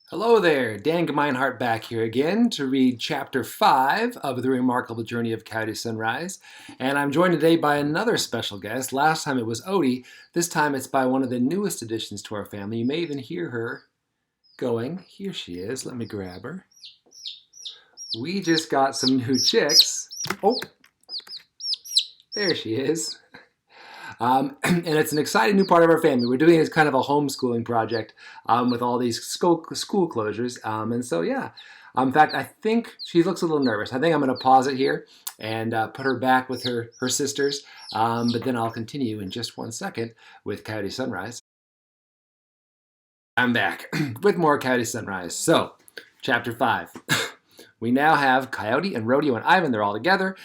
Hello there, Dan Gemeinhart back here again to read Chapter 5 of The Remarkable Journey of Coyote Sunrise. And I'm joined today by another special guest. Last time it was Odie. This time it's by one of the newest additions to our family. You may even hear her going. Here she is. Let me grab her. We just got some new chicks. Oh, there she is. And it's an exciting new part of our family. We're doing it as kind of a homeschooling project with all these school closures. And so, yeah. In fact, I think she looks a little nervous. I think I'm going to pause it here and put her back with her sisters. But then I'll continue in just one second with Coyote Sunrise. I'm back with more Coyote Sunrise. So, Chapter 5. We now have Coyote and Rodeo and Ivan. They're all together.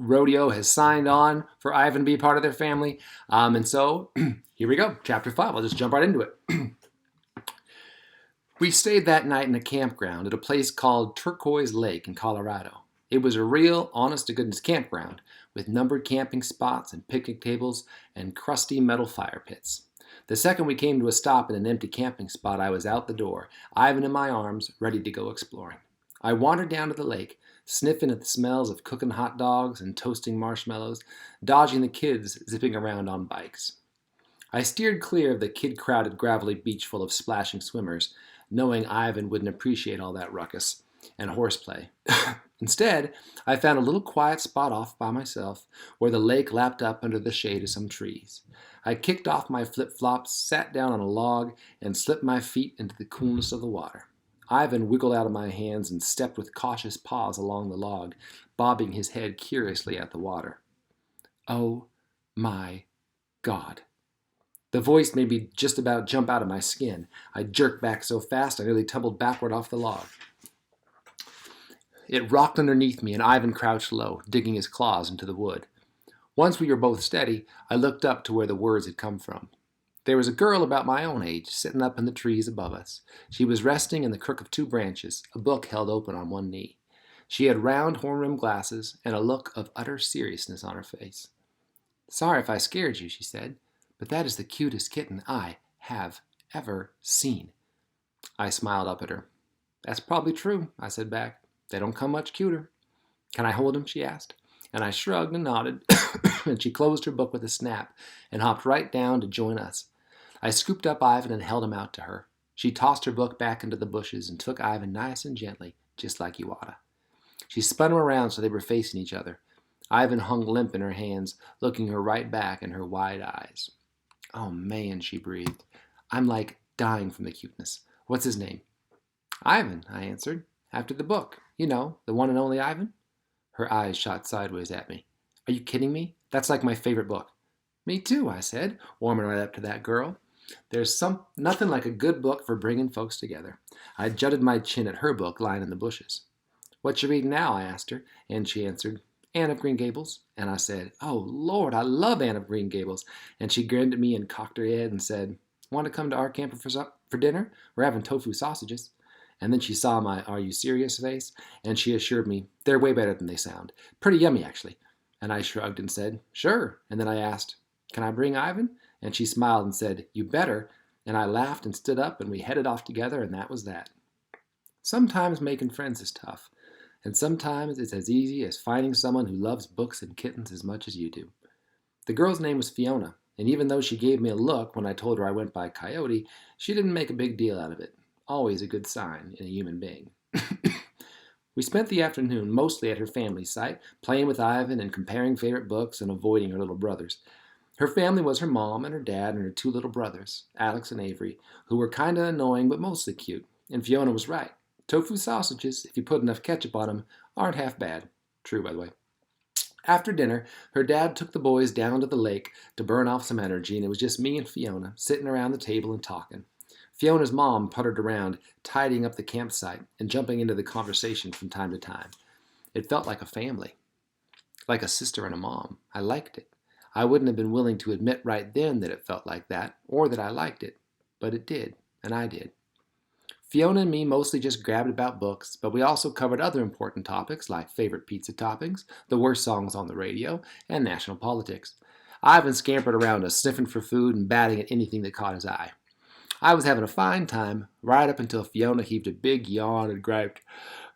Rodeo has signed on for Ivan to be part of their family. And so here we go, Chapter 5. I'll just jump right into it. We stayed that night in a campground at a place called Turquoise Lake in Colorado. It was a real, honest-to-goodness campground with numbered camping spots and picnic tables and crusty metal fire pits. The second we came to a stop in an empty camping spot, I was out the door, Ivan in my arms, ready to go exploring. I wandered down to the lake, sniffing at the smells of cooking hot dogs and toasting marshmallows, dodging the kids zipping around on bikes. I steered clear of the kid-crowded gravelly beach full of splashing swimmers, knowing Ivan wouldn't appreciate all that ruckus and horseplay. Instead, I found a little quiet spot off by myself where the lake lapped up under the shade of some trees. I kicked off my flip-flops, sat down on a log, and slipped my feet into the coolness of the water. Ivan wiggled out of my hands and stepped with cautious paws along the log, bobbing his head curiously at the water. Oh my God. The voice made me just about jump out of my skin. I jerked back so fast I nearly tumbled backward off the log. It rocked underneath me and Ivan crouched low, digging his claws into the wood. Once we were both steady, I looked up to where the words had come from. There was a girl about my own age sitting up in the trees above us. She was resting in the crook of two branches, a book held open on one knee. She had round horn-rimmed glasses and a look of utter seriousness on her face. "Sorry if I scared you," she said, "but that is the cutest kitten I have ever seen." I smiled up at her. "That's probably true," I said back. "They don't come much cuter." "Can I hold him?" she asked. And I shrugged and nodded, and she closed her book with a snap and hopped right down to join us. I scooped up Ivan and held him out to her. She tossed her book back into the bushes and took Ivan nice and gently, just like you oughta. She spun him around so they were facing each other. Ivan hung limp in her hands, looking her right back in her wide eyes. "Oh man," she breathed. "I'm like dying from the cuteness. What's his name?" "Ivan," I answered. "After the book. You know, the one and only Ivan." Her eyes shot sideways at me. "Are you kidding me? That's like my favorite book." "Me too," I said, warming right up to that girl. There's nothing like a good book for bringing folks together. I jutted my chin at her book lying in the bushes. "What you reading now?" I asked her, and she answered, "Anne of Green Gables." And I said, "Oh, Lord, I love Anne of Green Gables." And she grinned at me and cocked her head and said, "Want to come to our camper for dinner? We're having tofu sausages." And then she saw my "Are you serious?" face, and she assured me, "They're way better than they sound. Pretty yummy, actually." And I shrugged and said, "Sure." And then I asked, "Can I bring Ivan?" And she smiled and said, "You better." And I laughed and stood up, and we headed off together, and that was that. Sometimes making friends is tough, and sometimes it's as easy as finding someone who loves books and kittens as much as you do. The girl's name was Fiona, and even though she gave me a look when I told her I went by Coyote, she didn't make a big deal out of it. Always a good sign in a human being. We spent the afternoon mostly at her family's site, playing with Ivan and comparing favorite books and avoiding her little brothers. Her family was her mom and her dad and her two little brothers, Alex and Avery, who were kinda annoying but mostly cute. And Fiona was right. Tofu sausages, if you put enough ketchup on them, aren't half bad. True, by the way. After dinner, her dad took the boys down to the lake to burn off some energy, and it was just me and Fiona sitting around the table and talking. Fiona's mom puttered around, tidying up the campsite and jumping into the conversation from time to time. It felt like a family, like a sister and a mom. I liked it. I wouldn't have been willing to admit right then that it felt like that, or that I liked it, but it did, and I did. Fiona and me mostly just grabbed about books, but we also covered other important topics like favorite pizza toppings, the worst songs on the radio, and national politics. Ivan scampered around us, sniffing for food and batting at anything that caught his eye. I was having a fine time, right up until Fiona heaved a big yawn and griped,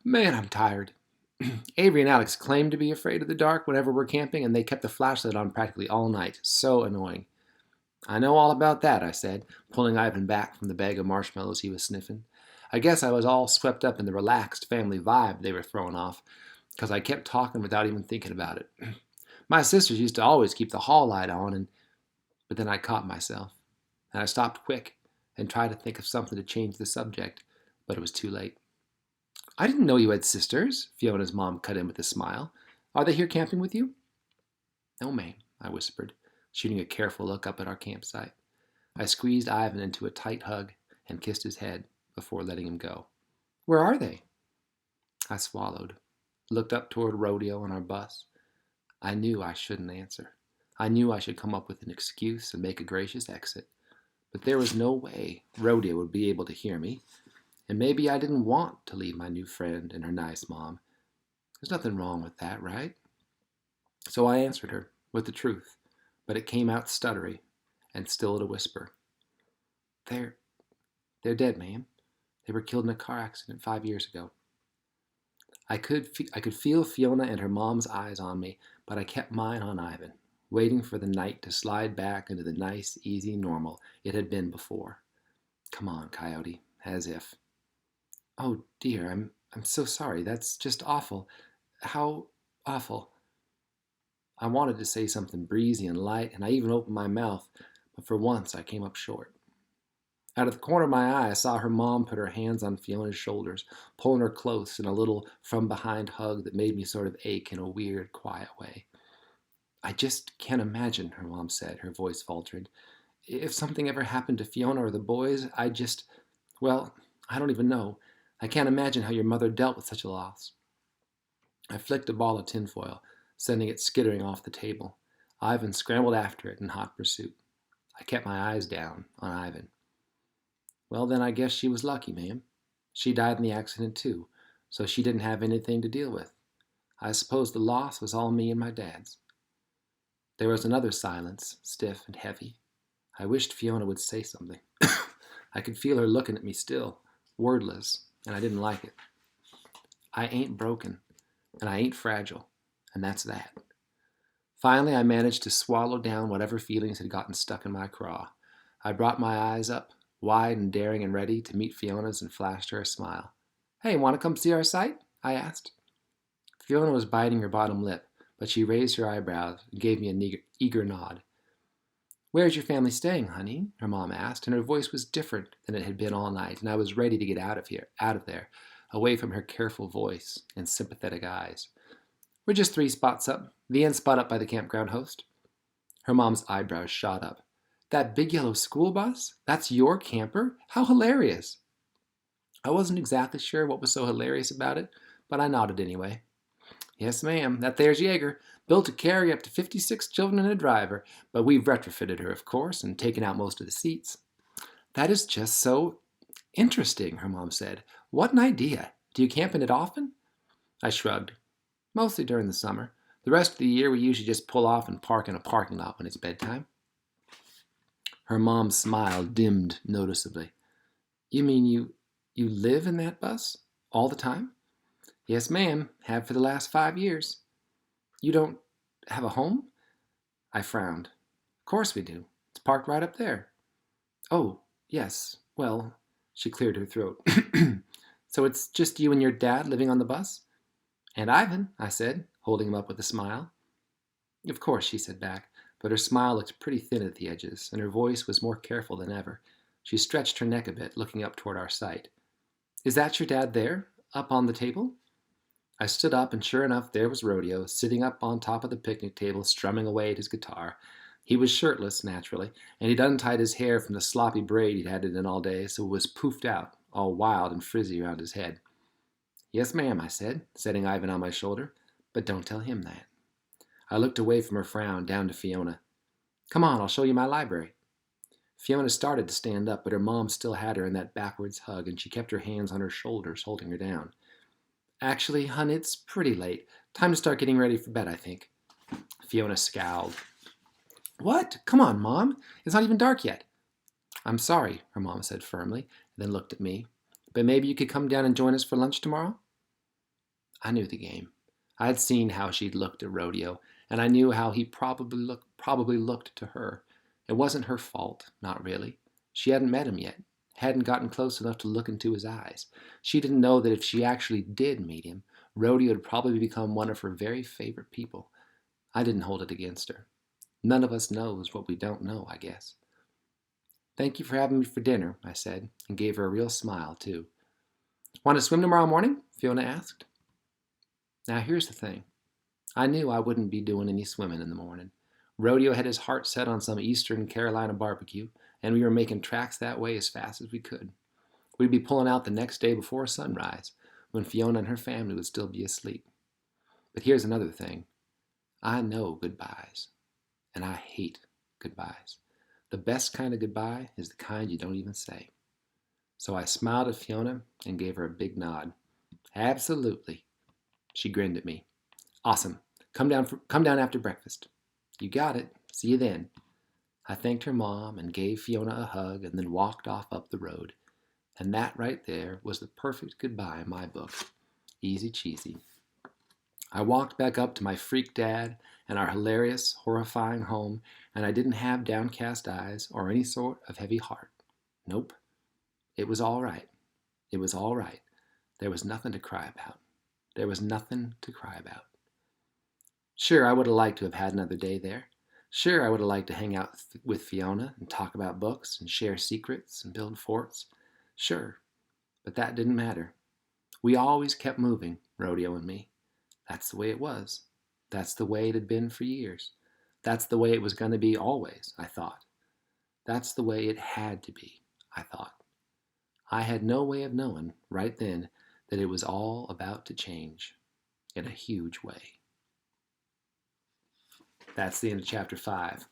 "Man, I'm tired." Avery and Alex claimed to be afraid of the dark whenever we're camping, and they kept the flashlight on practically all night. So annoying. "I know all about that," I said, pulling Ivan back from the bag of marshmallows he was sniffing. I guess I was all swept up in the relaxed family vibe they were throwing off, because I kept talking without even thinking about it. My sisters used to always keep the hall light on, but then I caught myself, and I stopped quick and tried to think of something to change the subject, but it was too late. "I didn't know you had sisters," Fiona's mom cut in with a smile. "Are they here camping with you?" "No, ma'am," I whispered, shooting a careful look up at our campsite. I squeezed Ivan into a tight hug and kissed his head before letting him go. "Where are they?" I swallowed, looked up toward Rodeo and our bus. I knew I shouldn't answer. I knew I should come up with an excuse and make a gracious exit. But there was no way Rodeo would be able to hear me. And maybe I didn't want to leave my new friend and her nice mom. There's nothing wrong with that, right? So I answered her with the truth, but it came out stuttery and still at a whisper. They're dead, ma'am. They were killed in a car accident 5 years ago." I could feel Fiona and her mom's eyes on me, but I kept mine on Ivan, waiting for the night to slide back into the nice, easy normal it had been before. "Come on, Coyote," as if. "Oh dear, I'm so sorry. That's just awful. How awful." I wanted to say something breezy and light, and I even opened my mouth, but for once I came up short. Out of the corner of my eye, I saw her mom put her hands on Fiona's shoulders, pulling her close in a little from-behind hug that made me sort of ache in a weird, quiet way. "I just can't imagine," her mom said, her voice faltering. "If something ever happened to Fiona or the boys, well, I don't even know. I can't imagine how your mother dealt with such a loss." I flicked a ball of tinfoil, sending it skittering off the table. Ivan scrambled after it in hot pursuit. I kept my eyes down on Ivan. "Well, then I guess she was lucky, ma'am. She died in the accident, too, so she didn't have anything to deal with. I suppose the loss was all me and my dad's." There was another silence, stiff and heavy. I wished Fiona would say something. I could feel her looking at me still, wordless, and I didn't like it. I ain't broken, and I ain't fragile, and that's that. Finally, I managed to swallow down whatever feelings had gotten stuck in my craw. I brought my eyes up, wide and daring and ready to meet Fiona's, and flashed her a smile. "Hey, want to come see our site?" I asked. Fiona was biting her bottom lip, but she raised her eyebrows and gave me an eager nod. "Where's your family staying, honey?" her mom asked, and her voice was different than it had been all night, and I was ready to get out of there, away from her careful voice and sympathetic eyes. "We're just 3 spots up, the end spot up by the campground host." Her mom's eyebrows shot up. "That big yellow school bus? That's your camper? How hilarious!" I wasn't exactly sure what was so hilarious about it, but I nodded anyway. "Yes, ma'am, that there's Jaeger, built to carry up to 56 children and a driver, but we've retrofitted her, of course, and taken out most of the seats." "That is just so interesting," her mom said. "What an idea. Do you camp in it often?" I shrugged. "Mostly during the summer. The rest of the year we usually just pull off and park in a parking lot when it's bedtime." Her mom's smile dimmed noticeably. "You mean you live in that bus? All the time?" "Yes, ma'am. Have for the last 5 years." "You don't have a home?" I frowned. "Of course we do. It's parked right up there." "Oh, yes. Well," she cleared her throat. "So it's just you and your dad living on the bus?" "And Ivan," I said, holding him up with a smile. "Of course," she said back, but her smile looked pretty thin at the edges, and her voice was more careful than ever. She stretched her neck a bit, looking up toward our site. "Is that your dad there, up on the table?" I stood up, and sure enough, there was Rodeo, sitting up on top of the picnic table, strumming away at his guitar. He was shirtless, naturally, and he'd untied his hair from the sloppy braid he'd had it in all day, so it was poofed out, all wild and frizzy around his head. "Yes, ma'am," I said, setting Ivan on my shoulder, "but don't tell him that." I looked away from her frown, down to Fiona. "Come on, I'll show you my library." Fiona started to stand up, but her mom still had her in that backwards hug, and she kept her hands on her shoulders, holding her down. "Actually, hun, it's pretty late. Time to start getting ready for bed, I think." Fiona scowled. "What? Come on, Mom. It's not even dark yet." I'm sorry, her mom said firmly, then looked at me. But maybe you could come down and join us for lunch tomorrow? I knew the game. I had seen how she'd looked at Rodeo, and I knew how he probably looked to her. It wasn't her fault, not really. She hadn't met him yet, hadn't gotten close enough to look into his eyes. She didn't know that if she actually did meet him, Rodeo would probably become one of her very favorite people. I didn't hold it against her. None of us knows what we don't know, I guess. Thank you for having me for dinner, I said, and gave her a real smile, too. Want to swim tomorrow morning? Fiona asked. Now here's the thing. I knew I wouldn't be doing any swimming in the morning. Rodeo had his heart set on some Eastern Carolina barbecue, and we were making tracks that way as fast as we could. We'd be pulling out the next day before sunrise, when Fiona and her family would still be asleep. But here's another thing. I know goodbyes, and I hate goodbyes. The best kind of goodbye is the kind you don't even say. So I smiled at Fiona and gave her a big nod. Absolutely. She grinned at me. Awesome. Come down after breakfast. You got it. See you then. I thanked her mom and gave Fiona a hug and then walked off up the road. And that right there was the perfect goodbye in my book. Easy cheesy. I walked back up to my freak dad and our hilarious, horrifying home, and I didn't have downcast eyes or any sort of heavy heart. Nope. It was all right. It was all right. There was nothing to cry about. There was nothing to cry about. Sure, I would have liked to have had another day there. Sure, I would have liked to hang out with Fiona and talk about books and share secrets and build forts. Sure, but that didn't matter. We always kept moving, Rodeo and me. That's the way it was. That's the way it had been for years. That's the way it was going to be always, I thought. That's the way it had to be, I thought. I had no way of knowing right then that it was all about to change in a huge way. That's the end of chapter 5.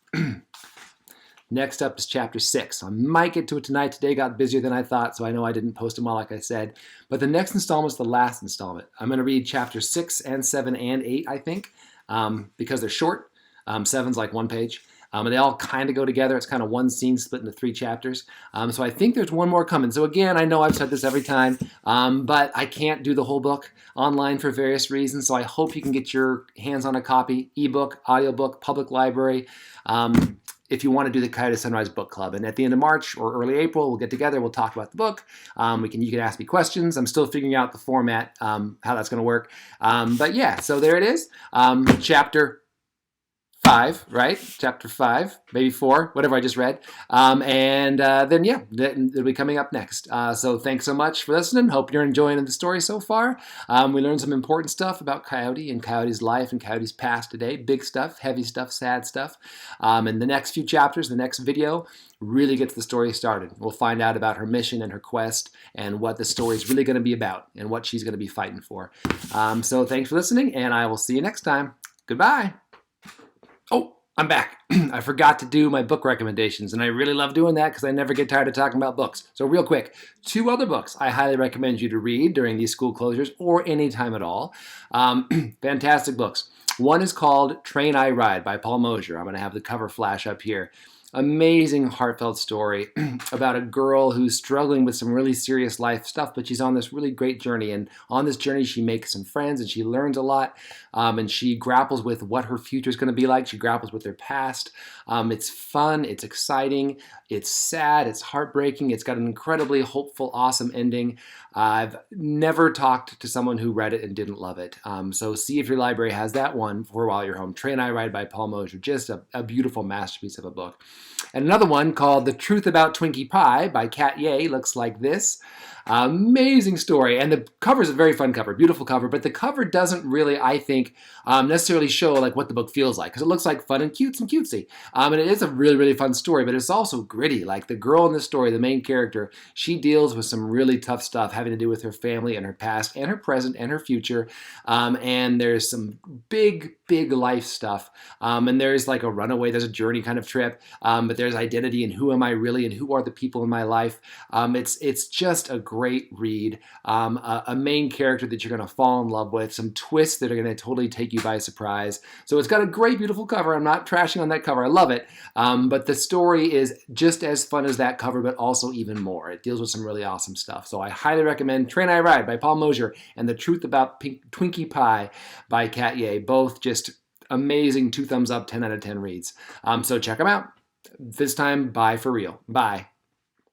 Next up is chapter 6. I might get to it tonight. Today got busier than I thought, so I know I didn't post them all like I said. But the next installment is the last installment. I'm going to read chapters 6 and 7 and 8, I think, because they're short. 7's like one page. And they all kind of go together. It's kind of one scene split into 3 chapters. So I think there's one more coming. So again, I know I've said this every time, but I can't do the whole book online for various reasons. So I hope you can get your hands on a copy, ebook, audiobook, public library, if you want to do the Coyote Sunrise Book Club. And at the end of March or early April, we'll get together. We'll talk about the book. You can ask me questions. I'm still figuring out the format, how that's going to work. But yeah, so there it is. Chapter 5, right? Chapter 5, maybe 4, whatever I just read. Then it'll be coming up next. So thanks so much for listening. Hope you're enjoying the story so far. We learned some important stuff about Coyote and Coyote's life and Coyote's past today. Big stuff, heavy stuff, sad stuff. And the next few chapters, the next video, really gets the story started. We'll find out about her mission and her quest and what the story is really going to be about and what she's going to be fighting for. So thanks for listening, and I will see you next time. Goodbye. Oh, I'm back. I forgot to do my book recommendations, and I really love doing that because I never get tired of talking about books. So real quick, 2 other books I highly recommend you to read during these school closures or any time at all. Fantastic books. One is called Train I Ride by Paul Mosier. I'm going to have the cover flash up here. Amazing, heartfelt story about a girl who's struggling with some really serious life stuff, but she's on this really great journey. And on this journey, she makes some friends and she learns a lot. And she grapples with what her future is going to be like. She grapples with her past. It's fun. It's exciting. It's sad. It's heartbreaking. It's got an incredibly hopeful, awesome ending. I've never talked to someone who read it and didn't love it. So see if your library has that one for while you're home. Train I Ride by Paul Mosier. Just a beautiful masterpiece of a book. And another one called The Truth About Twinkie Pie by Kat Ye looks like this. Amazing story. And the cover is a very fun cover, beautiful cover, but the cover doesn't really, I think, necessarily show like what the book feels like, because it looks like fun and cute and cutesy. And it is a really, really fun story, but it's also gritty. Like the girl in the story, the main character, she deals with some really tough stuff having to do with her family and her past and her present and her future. And there's some big life stuff. And there's like a runaway, there's a journey kind of trip, but there's identity and who am I really and who are the people in my life. It's just a great read, a main character that you're going to fall in love with, some twists that are going to totally take you by surprise. So it's got a great, beautiful cover. I'm not trashing on that cover. I love it. But the story is just as fun as that cover, but also even more. It deals with some really awesome stuff. So I highly recommend Train I Ride by Paul Mosier and The Truth About Twinkie Pie by Kat Ye. Both just amazing, 2 thumbs up, 10 out of 10 reads. So check them out. This time, bye for real. Bye.